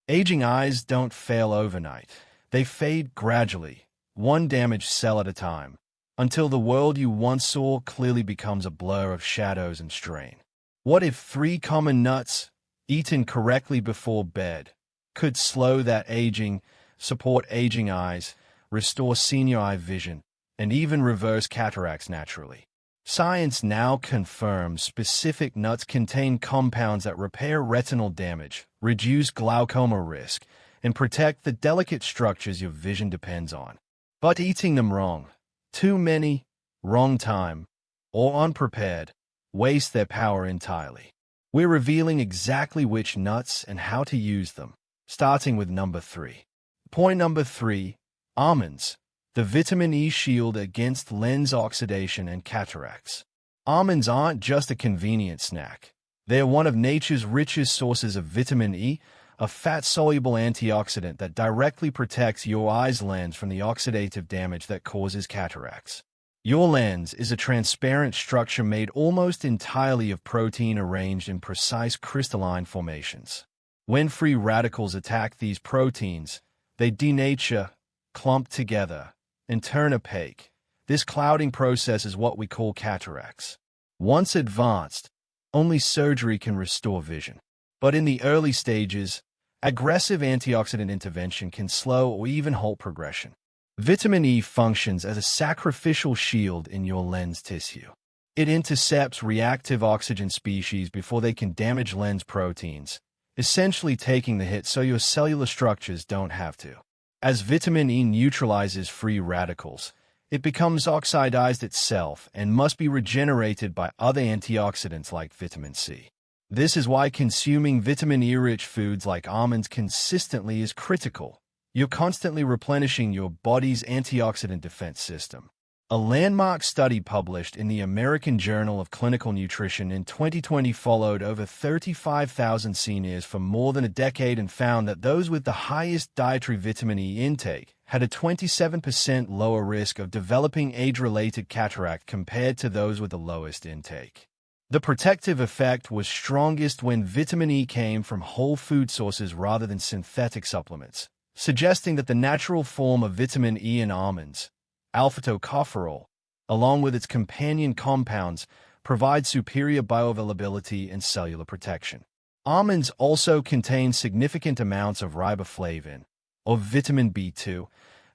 Aging eyes don't fail overnight. They fade gradually, one damaged cell at a time, until the world you once saw clearly becomes a blur of shadows and strain. What if 3 common nuts, eaten correctly before bed, could slow that aging, support aging eyes, restore senior eye vision, and even reverse cataracts naturally? Science now confirms specific nuts contain compounds that repair retinal damage, reduce glaucoma risk, and protect the delicate structures your vision depends on. But eating them wrong, too many, wrong time, or unprepared, waste their power entirely. We're revealing exactly which nuts and how to use them, starting with number 3. Point number 3, almonds. The vitamin E shield against lens oxidation and cataracts. Almonds aren't just a convenient snack. They're one of nature's richest sources of vitamin E, a fat-soluble antioxidant that directly protects your eye's lens from the oxidative damage that causes cataracts. Your lens is a transparent structure made almost entirely of protein arranged in precise crystalline formations. When free radicals attack these proteins, they denature, clump together, and turn opaque. This clouding process is what we call cataracts. Once advanced, only surgery can restore vision. But in the early stages, aggressive antioxidant intervention can slow or even halt progression. Vitamin E functions as a sacrificial shield in your lens tissue. It intercepts reactive oxygen species before they can damage lens proteins, essentially taking the hit so your cellular structures don't have to. As vitamin E neutralizes free radicals, it becomes oxidized itself and must be regenerated by other antioxidants like vitamin C. This is why consuming vitamin E-rich foods like almonds consistently is critical. You're constantly replenishing your body's antioxidant defense system. A landmark study published in the American Journal of Clinical Nutrition in 2020 followed over 35,000 seniors for more than a decade and found that those with the highest dietary vitamin E intake had a 27% lower risk of developing age-related cataract compared to those with the lowest intake. The protective effect was strongest when vitamin E came from whole food sources rather than synthetic supplements, suggesting that the natural form of vitamin E in almonds, alpha-tocopherol, along with its companion compounds, provide superior bioavailability and cellular protection. Almonds also contain significant amounts of riboflavin, or vitamin B2,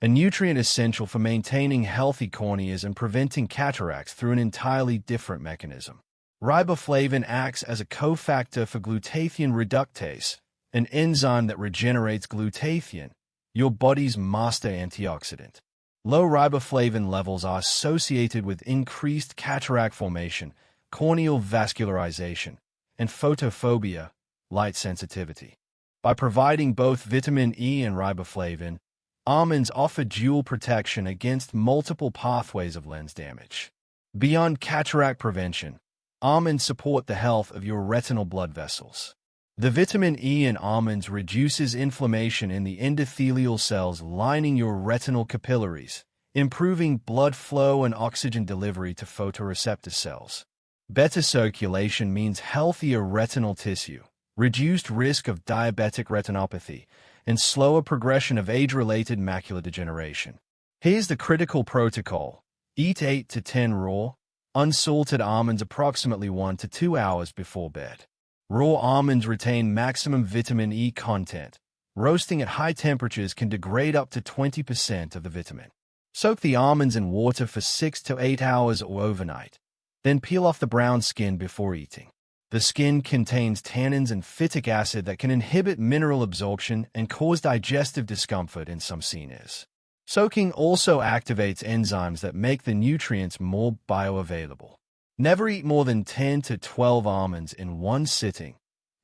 a nutrient essential for maintaining healthy corneas and preventing cataracts through an entirely different mechanism. Riboflavin acts as a cofactor for glutathione reductase, an enzyme that regenerates glutathione, your body's master antioxidant. Low riboflavin levels are associated with increased cataract formation, corneal vascularization, and photophobia, light sensitivity. By providing both vitamin E and riboflavin, almonds offer dual protection against multiple pathways of lens damage. Beyond cataract prevention, almonds support the health of your retinal blood vessels. The vitamin E in almonds reduces inflammation in the endothelial cells lining your retinal capillaries, improving blood flow and oxygen delivery to photoreceptor cells. Better circulation means healthier retinal tissue, reduced risk of diabetic retinopathy, and slower progression of age-related macular degeneration. Here's the critical protocol. Eat 8 to 10 raw, unsalted almonds approximately 1 to 2 hours before bed. Raw almonds retain maximum vitamin E content. Roasting at high temperatures can degrade up to 20% of the vitamin. Soak the almonds in water for 6 to 8 hours or overnight. Then peel off the brown skin before eating. The skin contains tannins and phytic acid that can inhibit mineral absorption and cause digestive discomfort in some seniors. Soaking also activates enzymes that make the nutrients more bioavailable. Never eat more than 10 to 12 almonds in one sitting,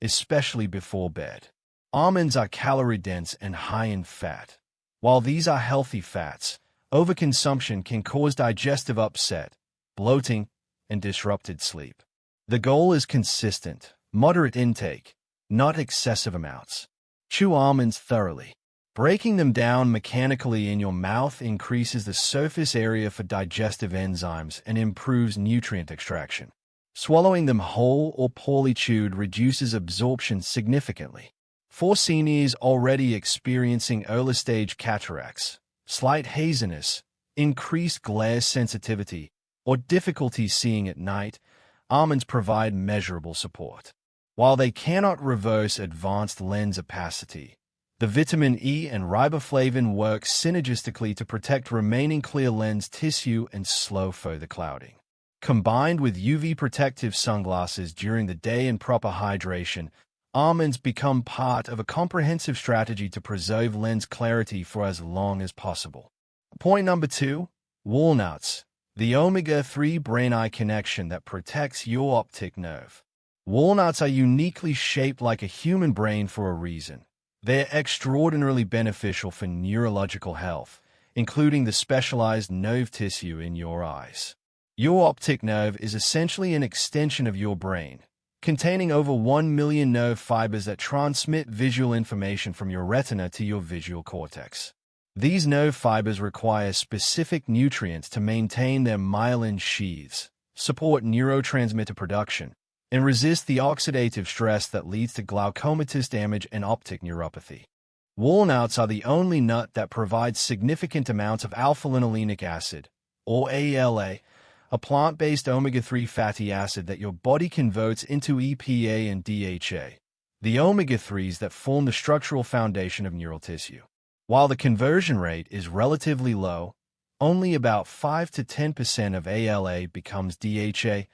especially before bed. Almonds are calorie-dense and high in fat. While these are healthy fats, overconsumption can cause digestive upset, bloating, and disrupted sleep. The goal is consistent, moderate intake, not excessive amounts. Chew almonds thoroughly. Breaking them down mechanically in your mouth increases the surface area for digestive enzymes and improves nutrient extraction. Swallowing them whole or poorly chewed reduces absorption significantly. For seniors already experiencing early-stage cataracts, slight haziness, increased glare sensitivity, or difficulty seeing at night, almonds provide measurable support. While they cannot reverse advanced lens opacity, the vitamin E and riboflavin work synergistically to protect remaining clear lens tissue and slow further clouding. Combined with UV protective sunglasses during the day and proper hydration, almonds become part of a comprehensive strategy to preserve lens clarity for as long as possible. Point number 2. Walnuts, the omega-3 brain-eye connection that protects your optic nerve. Walnuts are uniquely shaped like a human brain for a reason. They're extraordinarily beneficial for neurological health, including the specialized nerve tissue in your eyes. Your optic nerve is essentially an extension of your brain, containing over 1 million nerve fibers that transmit visual information from your retina to your visual cortex. These nerve fibers require specific nutrients to maintain their myelin sheaths, support neurotransmitter production, and resist the oxidative stress that leads to glaucomatous damage and optic neuropathy. Walnuts are the only nut that provides significant amounts of alpha-linolenic acid, or ALA, a plant-based omega-3 fatty acid that your body converts into EPA and DHA, the omega-3s that form the structural foundation of neural tissue. While the conversion rate is relatively low, only about 5 to 10% of ALA becomes DHA.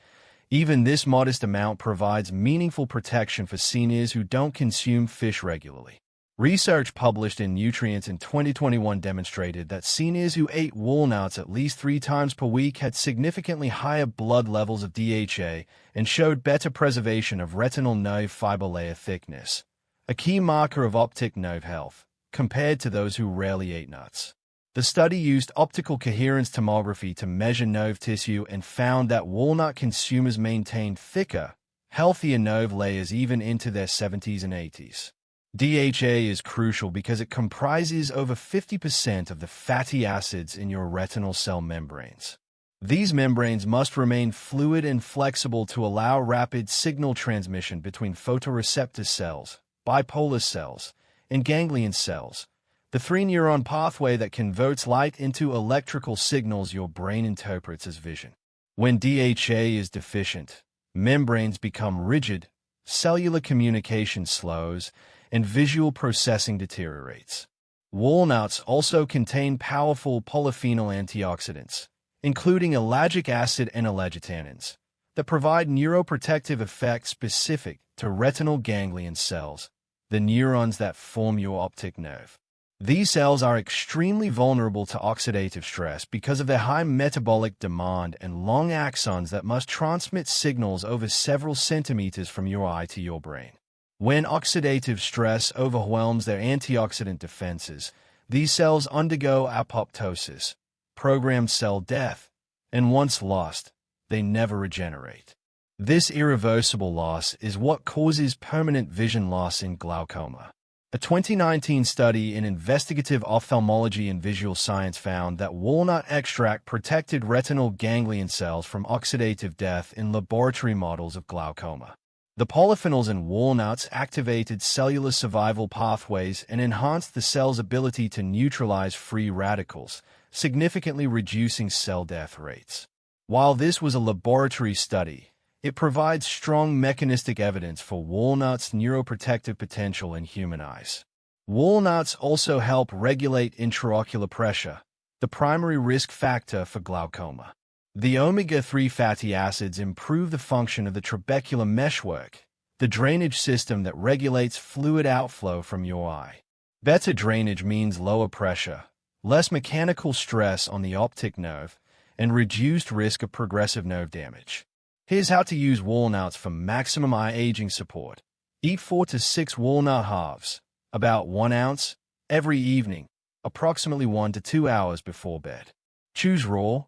Even this modest amount provides meaningful protection for seniors who don't consume fish regularly. Research published in Nutrients in 2021 demonstrated that seniors who ate walnuts at least 3 times per week had significantly higher blood levels of DHA and showed better preservation of retinal nerve fiber layer thickness, a key marker of optic nerve health, compared to those who rarely ate nuts. The study used optical coherence tomography to measure nerve tissue and found that walnut consumers maintained thicker, healthier nerve layers even into their 70s and 80s. DHA is crucial because it comprises over 50% of the fatty acids in your retinal cell membranes. These membranes must remain fluid and flexible to allow rapid signal transmission between photoreceptor cells, bipolar cells, and ganglion cells, the 3-neuron pathway that converts light into electrical signals your brain interprets as vision. When DHA is deficient, membranes become rigid, cellular communication slows, and visual processing deteriorates. Walnuts also contain powerful polyphenol antioxidants, including ellagic acid and ellagitannins, that provide neuroprotective effects specific to retinal ganglion cells, the neurons that form your optic nerve. These cells are extremely vulnerable to oxidative stress because of their high metabolic demand and long axons that must transmit signals over several centimeters from your eye to your brain. When oxidative stress overwhelms their antioxidant defenses, these cells undergo apoptosis, programmed cell death, and once lost, they never regenerate. This irreversible loss is what causes permanent vision loss in glaucoma. A 2019 study in investigative ophthalmology and visual science found that walnut extract protected retinal ganglion cells from oxidative death in laboratory models of glaucoma. The polyphenols in walnuts activated cellular survival pathways and enhanced the cell's ability to neutralize free radicals, significantly reducing cell death rates. While this was a laboratory study, it provides strong mechanistic evidence for walnuts' neuroprotective potential in human eyes. Walnuts also help regulate intraocular pressure, the primary risk factor for glaucoma. The omega-3 fatty acids improve the function of the trabecular meshwork, the drainage system that regulates fluid outflow from your eye. Better drainage means lower pressure, less mechanical stress on the optic nerve, and reduced risk of progressive nerve damage. Here's how to use walnuts for maximum eye aging support. Eat 4 to 6 walnut halves, about 1 ounce, every evening, approximately 1 to 2 hours before bed. Choose raw,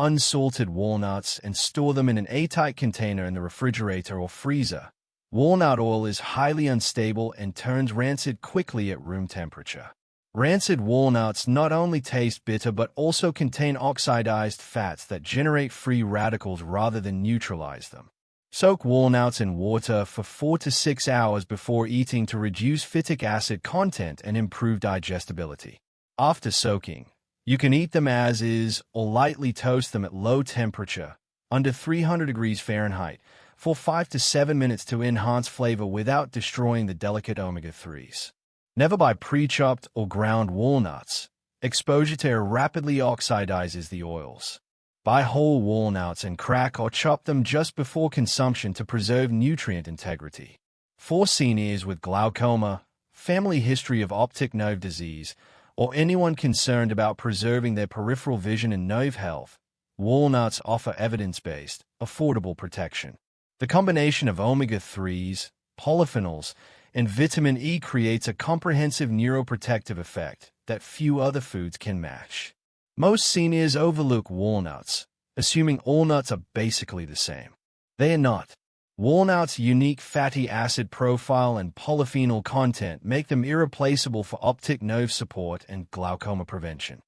unsalted walnuts and store them in an airtight container in the refrigerator or freezer. Walnut oil is highly unstable and turns rancid quickly at room temperature. Rancid walnuts not only taste bitter but also contain oxidized fats that generate free radicals rather than neutralize them. Soak walnuts in water for 4 to 6 hours before eating to reduce phytic acid content and improve digestibility. After soaking, you can eat them as is or lightly toast them at low temperature, under 300 degrees Fahrenheit, for 5 to 7 minutes to enhance flavor without destroying the delicate omega-3s. Never buy pre-chopped or ground walnuts. Exposure to air rapidly oxidizes the oils. Buy whole walnuts and crack or chop them just before consumption to preserve nutrient integrity. For seniors with glaucoma, family history of optic nerve disease, or anyone concerned about preserving their peripheral vision and nerve health, walnuts offer evidence-based, affordable protection. The combination of omega-3s, polyphenols, and vitamin E creates a comprehensive neuroprotective effect that few other foods can match. Most seniors overlook walnuts, assuming all nuts are basically the same. They are not. Walnuts' unique fatty acid profile and polyphenol content make them irreplaceable for optic nerve support and glaucoma prevention.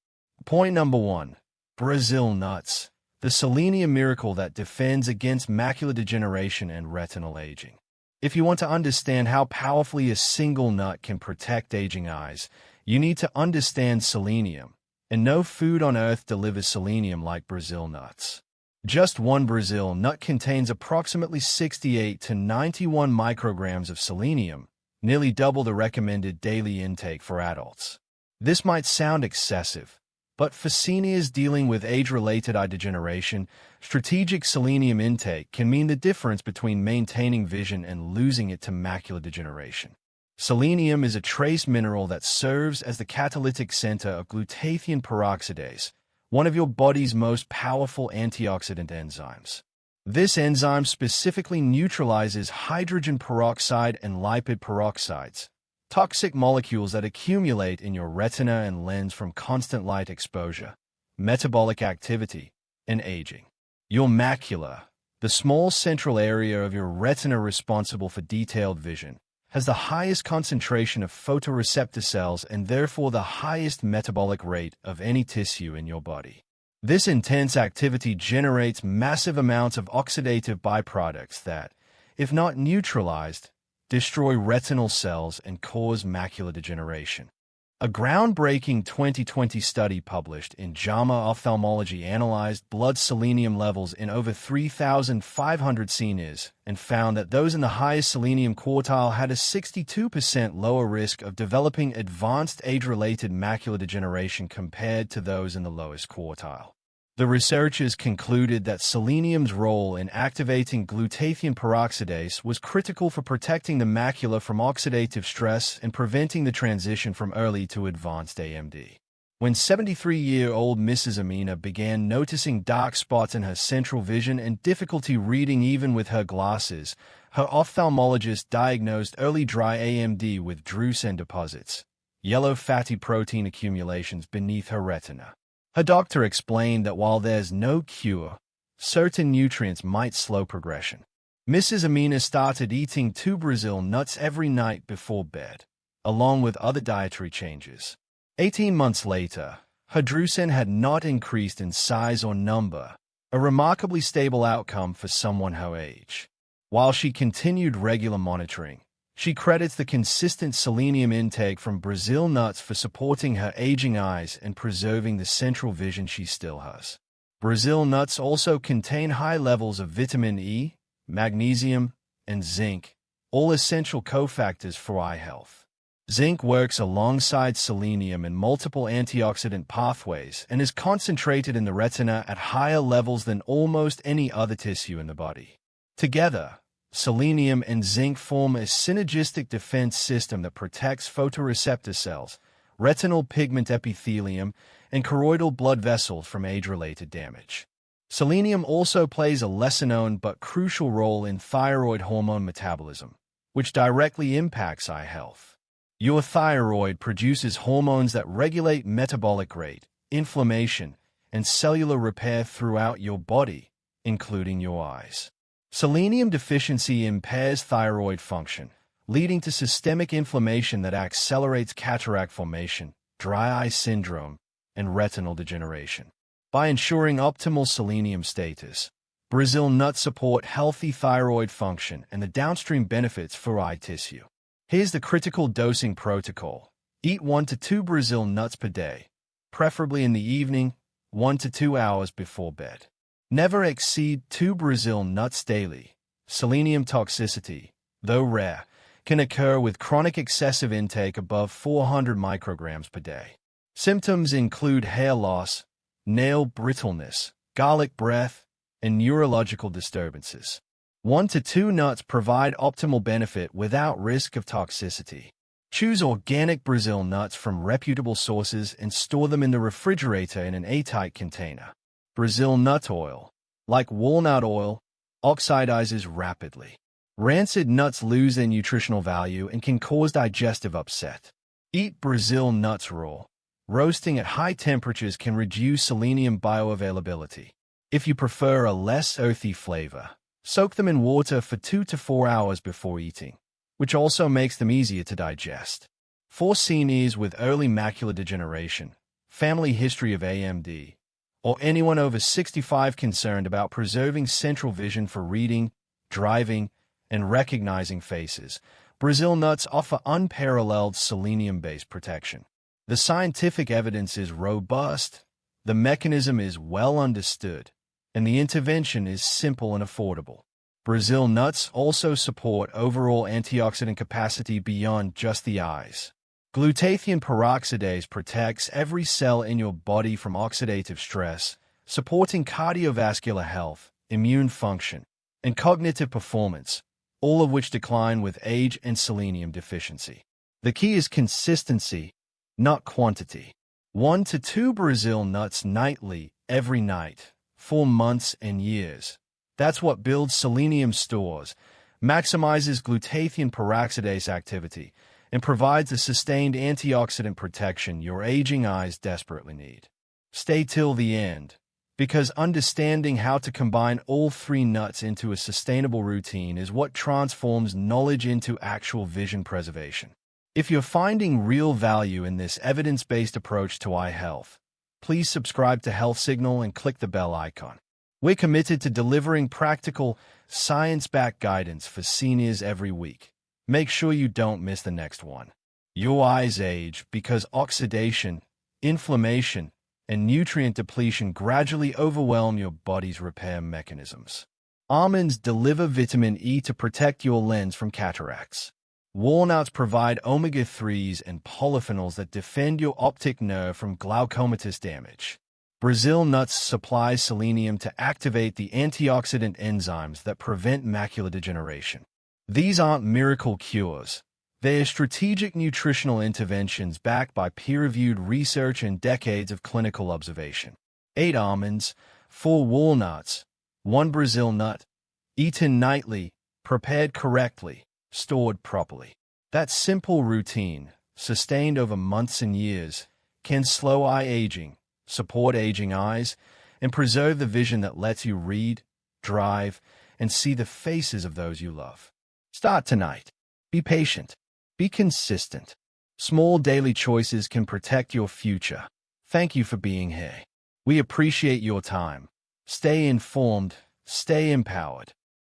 Point number 1. Brazil nuts, the selenium miracle that defends against macular degeneration and retinal aging. If you want to understand how powerfully a single nut can protect aging eyes, you need to understand selenium. And no food on earth delivers selenium like Brazil nuts. Just one Brazil nut contains approximately 68 to 91 micrograms of selenium, nearly double the recommended daily intake for adults. This might sound excessive, but for seniors dealing with age-related eye degeneration, strategic selenium intake can mean the difference between maintaining vision and losing it to macular degeneration. Selenium is a trace mineral that serves as the catalytic center of glutathione peroxidase, one of your body's most powerful antioxidant enzymes. This enzyme specifically neutralizes hydrogen peroxide and lipid peroxides, toxic molecules that accumulate in your retina and lens from constant light exposure, metabolic activity, and aging. Your macula, the small central area of your retina responsible for detailed vision, has the highest concentration of photoreceptor cells and therefore the highest metabolic rate of any tissue in your body. This intense activity generates massive amounts of oxidative byproducts that, if not neutralized, destroy retinal cells and cause macular degeneration. A groundbreaking 2020 study published in JAMA Ophthalmology analyzed blood selenium levels in over 3,500 seniors and found that those in the highest selenium quartile had a 62% lower risk of developing advanced age-related macular degeneration compared to those in the lowest quartile. The researchers concluded that selenium's role in activating glutathione peroxidase was critical for protecting the macula from oxidative stress and preventing the transition from early to advanced AMD. When 73-year-old Mrs. Amina began noticing dark spots in her central vision and difficulty reading even with her glasses, her ophthalmologist diagnosed early dry AMD with drusen deposits, yellow fatty protein accumulations beneath her retina. Her doctor explained that while there's no cure, certain nutrients might slow progression. Mrs. Amina started eating 2 Brazil nuts every night before bed, along with other dietary changes. 18 months later, her drusen had not increased in size or number, a remarkably stable outcome for someone her age. While she continued regular monitoring, she credits the consistent selenium intake from Brazil nuts for supporting her aging eyes and preserving the central vision she still has. Brazil nuts also contain high levels of vitamin E, magnesium, and zinc, all essential cofactors for eye health. Zinc works alongside selenium in multiple antioxidant pathways and is concentrated in the retina at higher levels than almost any other tissue in the body. Together, selenium and zinc form a synergistic defense system that protects photoreceptor cells, retinal pigment epithelium, and choroidal blood vessels from age-related damage. Selenium also plays a lesser-known but crucial role in thyroid hormone metabolism, which directly impacts eye health. Your thyroid produces hormones that regulate metabolic rate, inflammation, and cellular repair throughout your body, including your eyes. Selenium deficiency impairs thyroid function, leading to systemic inflammation that accelerates cataract formation, dry eye syndrome, and retinal degeneration. By ensuring optimal selenium status, Brazil nuts support healthy thyroid function and the downstream benefits for eye tissue. Here's the critical dosing protocol. Eat 1 to 2 Brazil nuts per day, preferably in the evening, 1 to 2 hours before bed. Never exceed 2 Brazil nuts daily. Selenium toxicity, though rare, can occur with chronic excessive intake above 400 micrograms per day. Symptoms include hair loss, nail brittleness, garlic breath, and neurological disturbances. 1 to 2 nuts provide optimal benefit without risk of toxicity. Choose organic Brazil nuts from reputable sources and store them in the refrigerator in an airtight container. Brazil nut oil, like walnut oil, oxidizes rapidly. Rancid nuts lose their nutritional value and can cause digestive upset. Eat Brazil nuts raw. Roasting at high temperatures can reduce selenium bioavailability. If you prefer a less earthy flavor, soak them in water for 2 to 4 hours before eating, which also makes them easier to digest. For seniors with early macular degeneration, family history of AMD, or anyone over 65 concerned about preserving central vision for reading, driving, and recognizing faces, Brazil nuts offer unparalleled selenium-based protection. The scientific evidence is robust, the mechanism is well understood, and the intervention is simple and affordable. Brazil nuts also support overall antioxidant capacity beyond just the eyes. Glutathione peroxidase protects every cell in your body from oxidative stress, supporting cardiovascular health, immune function, and cognitive performance, all of which decline with age and selenium deficiency. The key is consistency, not quantity. 1 to 2 Brazil nuts nightly, every night, for months and years. That's what builds selenium stores, maximizes glutathione peroxidase activity, and provides the sustained antioxidant protection your aging eyes desperately need. Stay till the end, because understanding how to combine all 3 nuts into a sustainable routine is what transforms knowledge into actual vision preservation. If you're finding real value in this evidence-based approach to eye health, please subscribe to Health Signal and click the bell icon. We're committed to delivering practical, science-backed guidance for seniors every week. Make sure you don't miss the next one. Your eyes age because oxidation, inflammation, and nutrient depletion gradually overwhelm your body's repair mechanisms. Almonds deliver vitamin E to protect your lens from cataracts. Walnuts provide omega-3s and polyphenols that defend your optic nerve from glaucomatous damage. Brazil nuts supply selenium to activate the antioxidant enzymes that prevent macular degeneration. These aren't miracle cures. They're strategic nutritional interventions backed by peer-reviewed research and decades of clinical observation. 8 almonds, 4 walnuts, 1 Brazil nut, eaten nightly, prepared correctly, stored properly. That simple routine, sustained over months and years, can slow eye aging, support aging eyes, and preserve the vision that lets you read, drive, and see the faces of those you love. Start tonight. Be patient. Be consistent. Small daily choices can protect your future. Thank you for being here. We appreciate your time. Stay informed, stay empowered.